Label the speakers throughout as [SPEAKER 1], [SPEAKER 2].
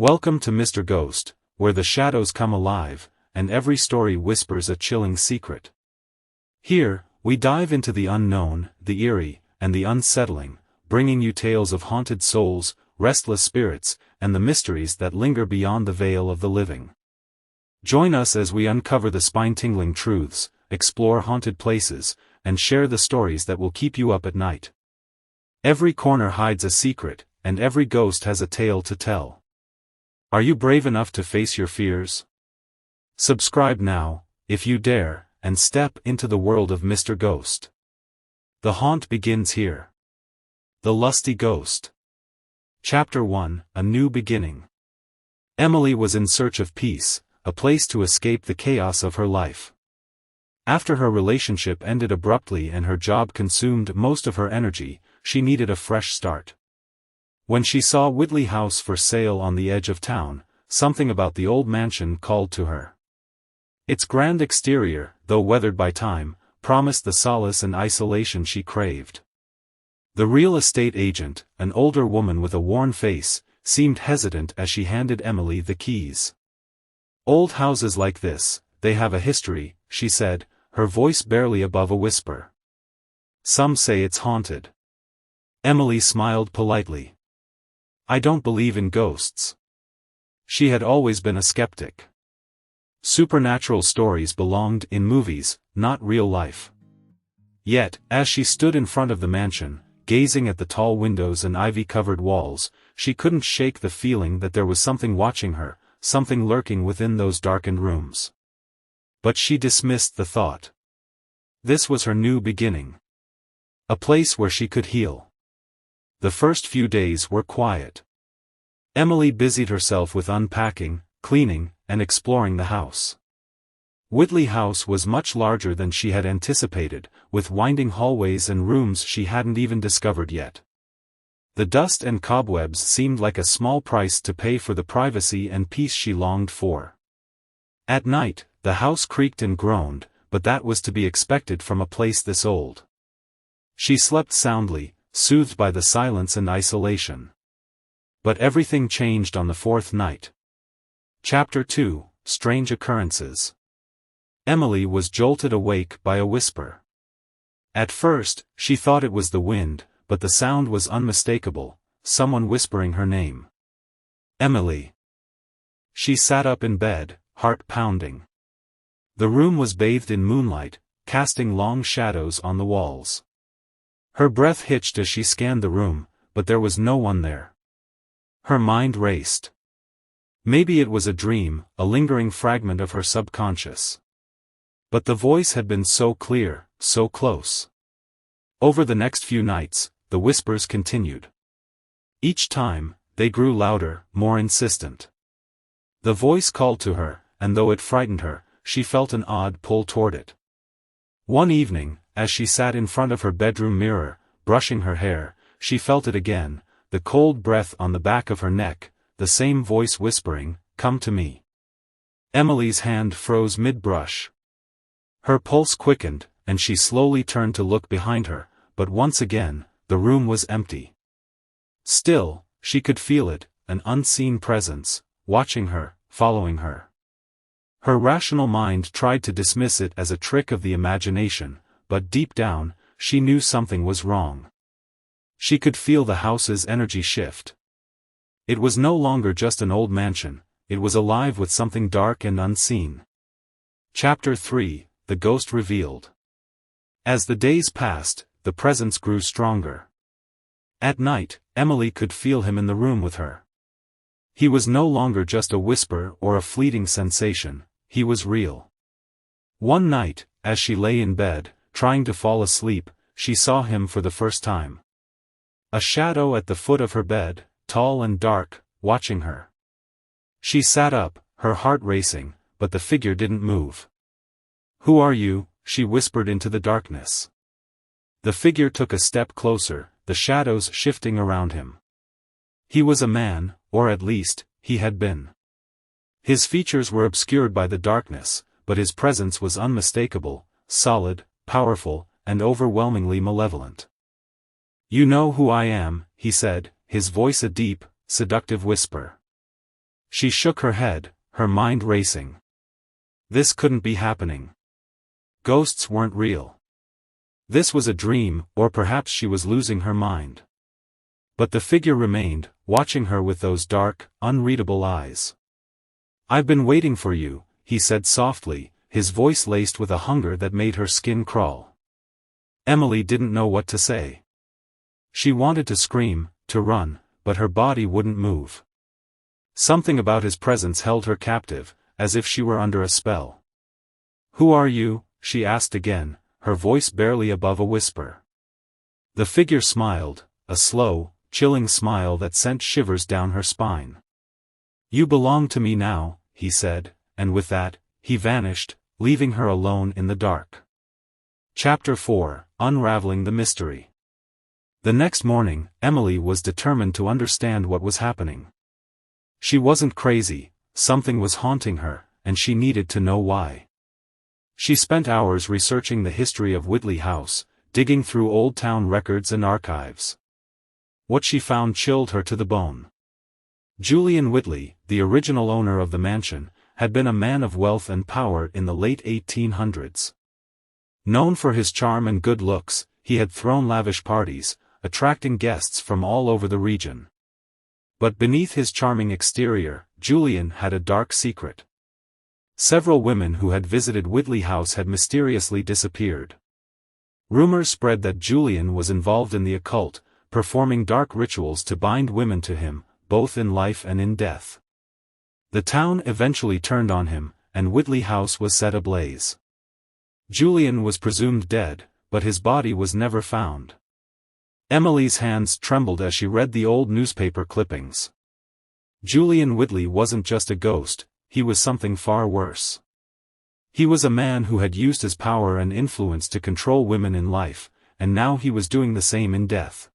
[SPEAKER 1] Welcome to Mr. Ghost, where the shadows come alive, and every story whispers a chilling secret. Here, we dive into the unknown, the eerie, and the unsettling, bringing you tales of haunted souls, restless spirits, and the mysteries that linger beyond the veil of the living. Join us as we uncover the spine-tingling truths, explore haunted places, and share the stories that will keep you up at night. Every corner hides a secret, and every ghost has a tale to tell. Are you brave enough to face your fears? Subscribe now, if you dare, and step into the world of Mr. Ghost. The haunt begins here. The Lusty Ghost. Chapter 1, A New Beginning. Emily was in search of peace, a place to escape the chaos of her life. After her relationship ended abruptly and her job consumed most of her energy, she needed a fresh start. When she saw Whitley House for sale on the edge of town, something about the old mansion called to her. Its grand exterior, though weathered by time, promised the solace and isolation she craved. The real estate agent, an older woman with a worn face, seemed hesitant as she handed Emily the keys. "Old houses like this, they have a history," she said, her voice barely above a whisper. "Some say it's haunted." Emily smiled politely. "I don't believe in ghosts." She had always been a skeptic. Supernatural stories belonged in movies, not real life. Yet, as she stood in front of the mansion, gazing at the tall windows and ivy-covered walls, she couldn't shake the feeling that there was something watching her, something lurking within those darkened rooms. But she dismissed the thought. This was her new beginning. A place where she could heal. The first few days were quiet. Emily busied herself with unpacking, cleaning, and exploring the house. Whitley House was much larger than she had anticipated, with winding hallways and rooms she hadn't even discovered yet. The dust and cobwebs seemed like a small price to pay for the privacy and peace she longed for. At night, the house creaked and groaned, but that was to be expected from a place this old. She slept soundly, soothed by the silence and isolation. But everything changed on the fourth night. Chapter 2, Strange Occurrences. Emily was jolted awake by a whisper. At first, she thought it was the wind, but the sound was unmistakable, someone whispering her name. "Emily." She sat up in bed, heart pounding. The room was bathed in moonlight, casting long shadows on the walls. Her breath hitched as she scanned the room, but there was no one there. Her mind raced. Maybe it was a dream, a lingering fragment of her subconscious. But the voice had been so clear, so close. Over the next few nights, the whispers continued. Each time, they grew louder, more insistent. The voice called to her, and though it frightened her, she felt an odd pull toward it. One evening, as she sat in front of her bedroom mirror, brushing her hair, she felt it again, the cold breath on the back of her neck, the same voice whispering, "Come to me." Emily's hand froze mid-brush. Her pulse quickened, and she slowly turned to look behind her, but once again, the room was empty. Still, she could feel it, an unseen presence, watching her, following her. Her rational mind tried to dismiss it as a trick of the imagination, but deep down, she knew something was wrong. She could feel the house's energy shift. It was no longer just an old mansion, it was alive with something dark and unseen. Chapter 3, The Ghost Revealed. As the days passed, the presence grew stronger. At night, Emily could feel him in the room with her. He was no longer just a whisper or a fleeting sensation, he was real. One night, as she lay in bed, trying to fall asleep, she saw him for the first time. A shadow at the foot of her bed, tall and dark, watching her. She sat up, her heart racing, but the figure didn't move. "Who are you?" she whispered into the darkness. The figure took a step closer, the shadows shifting around him. He was a man, or at least, he had been. His features were obscured by the darkness, but his presence was unmistakable, solid, powerful, and overwhelmingly malevolent. "You know who I am," he said, his voice a deep, seductive whisper. She shook her head, her mind racing. This couldn't be happening. Ghosts weren't real. This was a dream, or perhaps she was losing her mind. But the figure remained, watching her with those dark, unreadable eyes. "I've been waiting for you," he said softly, his voice laced with a hunger that made her skin crawl. Emily didn't know what to say. She wanted to scream, to run, but her body wouldn't move. Something about his presence held her captive, as if she were under a spell. "Who are you?" she asked again, her voice barely above a whisper. The figure smiled, a slow, chilling smile that sent shivers down her spine. "You belong to me now," he said, and with that, he vanished, leaving her alone in the dark. Chapter 4: Unraveling the Mystery. The next morning, Emily was determined to understand what was happening. She wasn't crazy, something was haunting her, and she needed to know why. She spent hours researching the history of Whitley House, digging through old town records and archives. What she found chilled her to the bone. Julian Whitley, the original owner of the mansion, had been a man of wealth and power in the late 1800s. Known for his charm and good looks, he had thrown lavish parties, attracting guests from all over the region. But beneath his charming exterior, Julian had a dark secret. Several women who had visited Whitley House had mysteriously disappeared. Rumors spread that Julian was involved in the occult, performing dark rituals to bind women to him, both in life and in death. The town eventually turned on him, and Whitley House was set ablaze. Julian was presumed dead, but his body was never found. Emily's hands trembled as she read the old newspaper clippings. Julian Whitley wasn't just a ghost, he was something far worse. He was a man who had used his power and influence to control women in life, and now he was doing the same in death.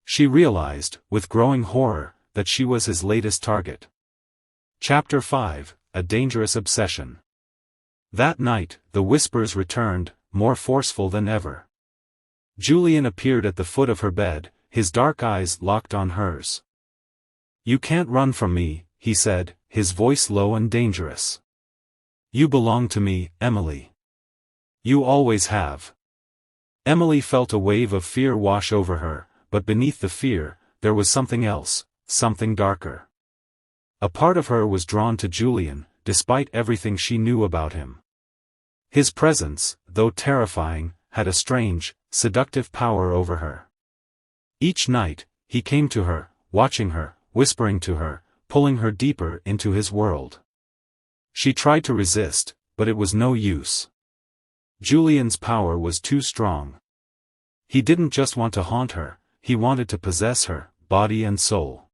[SPEAKER 1] She realized, with growing horror, that she was his latest target. Chapter 5: A Dangerous Obsession. That night, the whispers returned, more forceful than ever. Julian appeared at the foot of her bed, his dark eyes locked on hers. "You can't run from me," he said, his voice low and dangerous. "You belong to me, Emily. You always have." Emily felt a wave of fear wash over her, but beneath the fear, there was something else, something darker. A part of her was drawn to Julian, despite everything she knew about him. His presence, though terrifying, had a strange, seductive power over her. Each night, he came to her, watching her, whispering to her, pulling her deeper into his world. She tried to resist, but it was no use. Julian's power was too strong. He didn't just want to haunt her, he wanted to possess her, body and soul.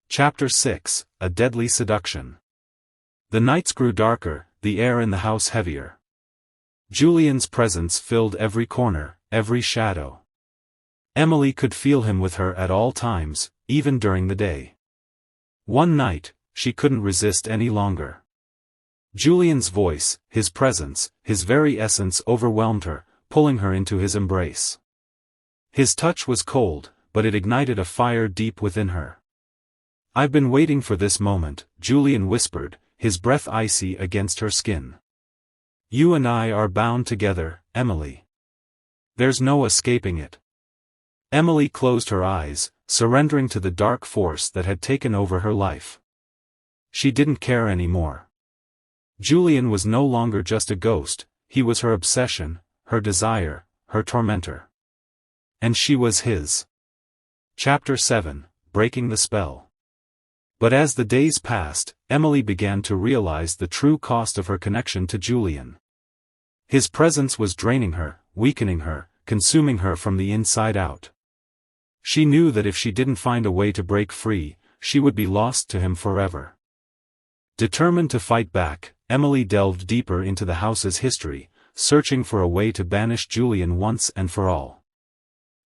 [SPEAKER 1] Chapter 6: A Deadly Seduction. The nights grew darker, the air in the house heavier. Julian's presence filled every corner, every shadow. Emily could feel him with her at all times, even during the day. One night, she couldn't resist any longer. Julian's voice, his presence, his very essence overwhelmed her, pulling her into his embrace. His touch was cold, but it ignited a fire deep within her. "I've been waiting for this moment," Julian whispered, his breath icy against her skin. "You and I are bound together, Emily. There's no escaping it." Emily closed her eyes, surrendering to the dark force that had taken over her life. She didn't care anymore. Julian was no longer just a ghost, he was her obsession, her desire, her tormentor. And she was his. Chapter 7: Breaking the Spell. But as the days passed, Emily began to realize the true cost of her connection to Julian. His presence was draining her, weakening her, consuming her from the inside out. She knew that if she didn't find a way to break free, she would be lost to him forever. Determined to fight back, Emily delved deeper into the house's history, searching for a way to banish Julian once and for all.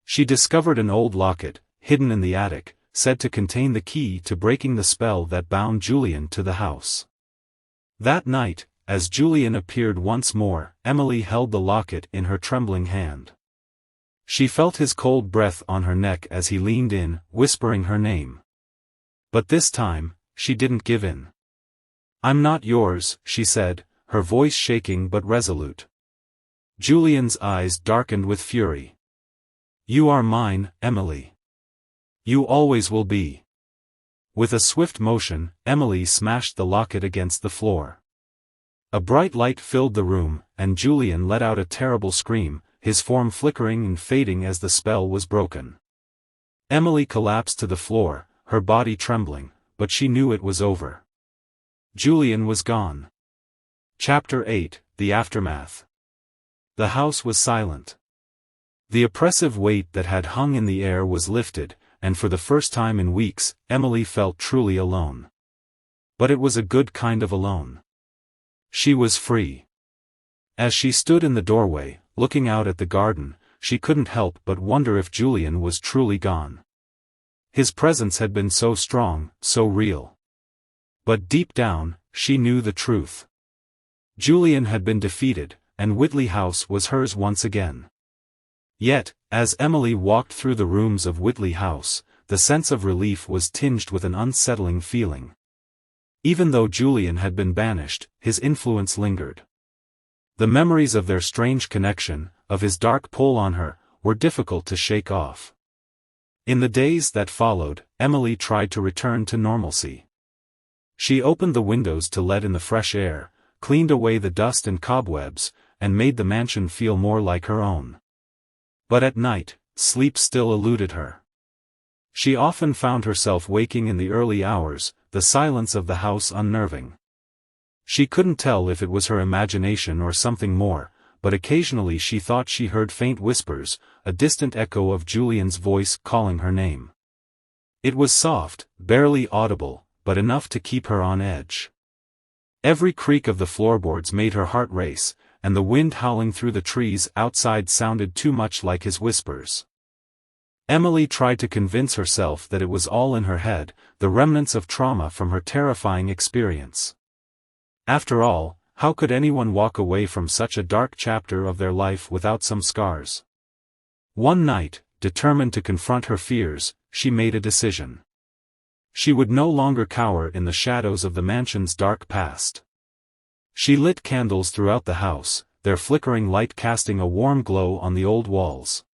[SPEAKER 1] She discovered an old locket, hidden in the attic, said to contain the key to breaking the spell that bound Julian to the house. That night, as Julian appeared once more, Emily held the locket in her trembling hand. She felt his cold breath on her neck as he leaned in, whispering her name. But this time, she didn't give in. "I'm not yours," she said, her voice shaking but resolute. Julian's eyes darkened with fury. "You are mine, Emily. You always will be." With a swift motion, Emily smashed the locket against the floor. A bright light filled the room, and Julian let out a terrible scream, his form flickering and fading as the spell was broken. Emily collapsed to the floor, her body trembling, but she knew it was over. Julian was gone. Chapter 8: The Aftermath. The house was silent. The oppressive weight that had hung in the air was lifted, and for the first time in weeks, Emily felt truly alone. But it was a good kind of alone. She was free. As she stood in the doorway, looking out at the garden, she couldn't help but wonder if Julian was truly gone. His presence had been so strong, so real. But deep down, she knew the truth. Julian had been defeated, and Whitley House was hers once again. Yet, as Emily walked through the rooms of Whitley House, the sense of relief was tinged with an unsettling feeling. Even though Julian had been banished, his influence lingered. The memories of their strange connection, of his dark pull on her, were difficult to shake off. In the days that followed, Emily tried to return to normalcy. She opened the windows to let in the fresh air, cleaned away the dust and cobwebs, and made the mansion feel more like her own. But at night, sleep still eluded her. She often found herself waking in the early hours, the silence of the house unnerving. She couldn't tell if it was her imagination or something more, but occasionally she thought she heard faint whispers, a distant echo of Julian's voice calling her name. It was soft, barely audible, but enough to keep her on edge. Every creak of the floorboards made her heart race, and the wind howling through the trees outside sounded too much like his whispers. Emily tried to convince herself that it was all in her head, the remnants of trauma from her terrifying experience. After all, how could anyone walk away from such a dark chapter of their life without some scars? One night, determined to confront her fears, she made a decision. She would no longer cower in the shadows of the mansion's dark past. She lit candles throughout the house, their flickering light casting a warm glow on the old walls.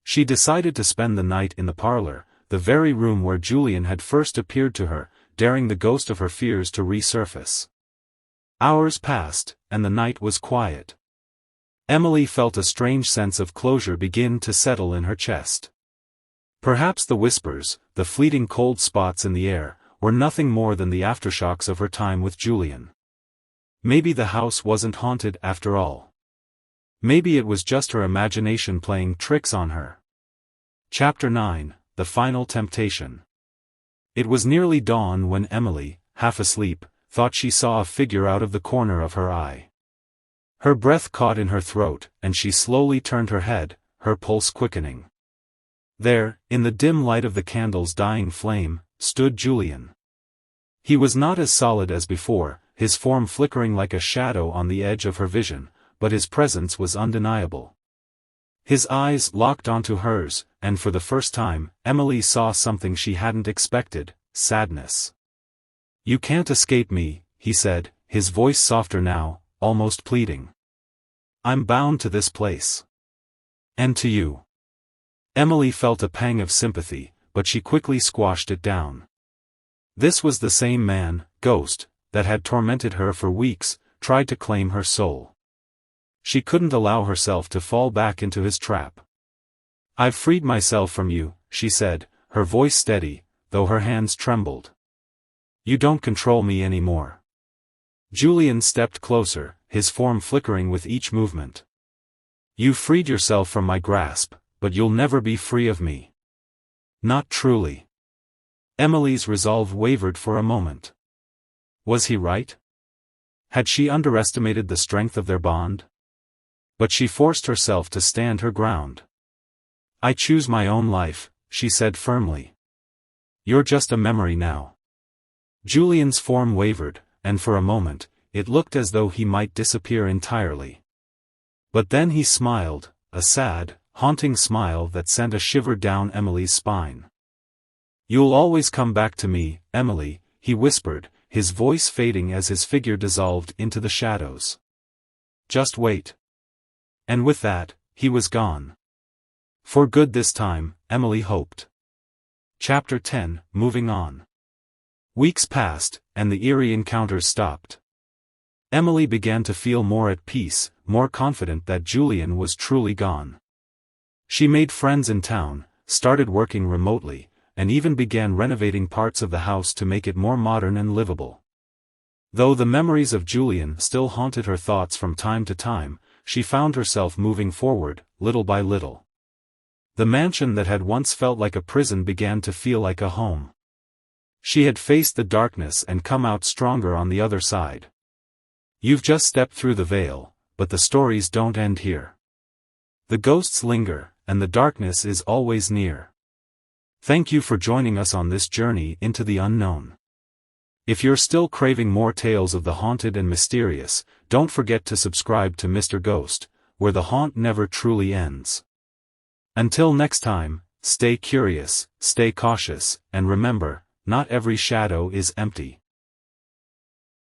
[SPEAKER 1] She decided to spend the night in the parlor, the very room where Julian had first appeared to her, daring the ghost of her fears to resurface. Hours passed, and the night was quiet. Emily felt a strange sense of closure begin to settle in her chest. Perhaps the whispers, the fleeting cold spots in the air, were nothing more than the aftershocks of her time with Julian. Maybe the house wasn't haunted after all. Maybe it was just her imagination playing tricks on her. Chapter 9: The Final Temptation. It was nearly dawn when Emily, half asleep, thought she saw a figure out of the corner of her eye. Her breath caught in her throat, and she slowly turned her head, her pulse quickening. There, in the dim light of the candle's dying flame, stood Julian. He was not as solid as before, his form flickering like a shadow on the edge of her vision, but his presence was undeniable. His eyes locked onto hers, and for the first time, Emily saw something she hadn't expected: sadness. "You can't escape me," he said, his voice softer now, almost pleading. "I'm bound to this place. And to you." Emily felt a pang of sympathy, but she quickly squashed it down. This was the same man, ghost, that had tormented her for weeks, tried to claim her soul. She couldn't allow herself to fall back into his trap. "I've freed myself from you," she said, her voice steady, though her hands trembled. "You don't control me anymore." Julian stepped closer, his form flickering with each movement. "You freed yourself from my grasp, but you'll never be free of me." "Not truly." Emily's resolve wavered for a moment. Was he right? Had she underestimated the strength of their bond? But she forced herself to stand her ground. "I choose my own life," she said firmly. "You're just a memory now." Julian's form wavered, and for a moment, it looked as though he might disappear entirely. But then he smiled, a sad, haunting smile that sent a shiver down Emily's spine. "You'll always come back to me, Emily," he whispered, his voice fading as his figure dissolved into the shadows. Just wait. And with that, he was gone. For good this time, Emily hoped. Chapter 10, Moving On. Weeks passed, and the eerie encounters stopped. Emily began to feel more at peace, more confident that Julian was truly gone. She made friends in town, started working remotely, and even began renovating parts of the house to make it more modern and livable. Though the memories of Julian still haunted her thoughts from time to time, she found herself moving forward, little by little. The mansion that had once felt like a prison began to feel like a home. She had faced the darkness and come out stronger on the other side. You've just stepped through the veil, but the stories don't end here. The ghosts linger, and the darkness is always near. Thank you for joining us on this journey into the unknown. If you're still craving more tales of the haunted and mysterious, don't forget to subscribe to Mr. Ghost, where the haunt never truly ends. Until next time, stay curious, stay cautious, and remember, not every shadow is empty.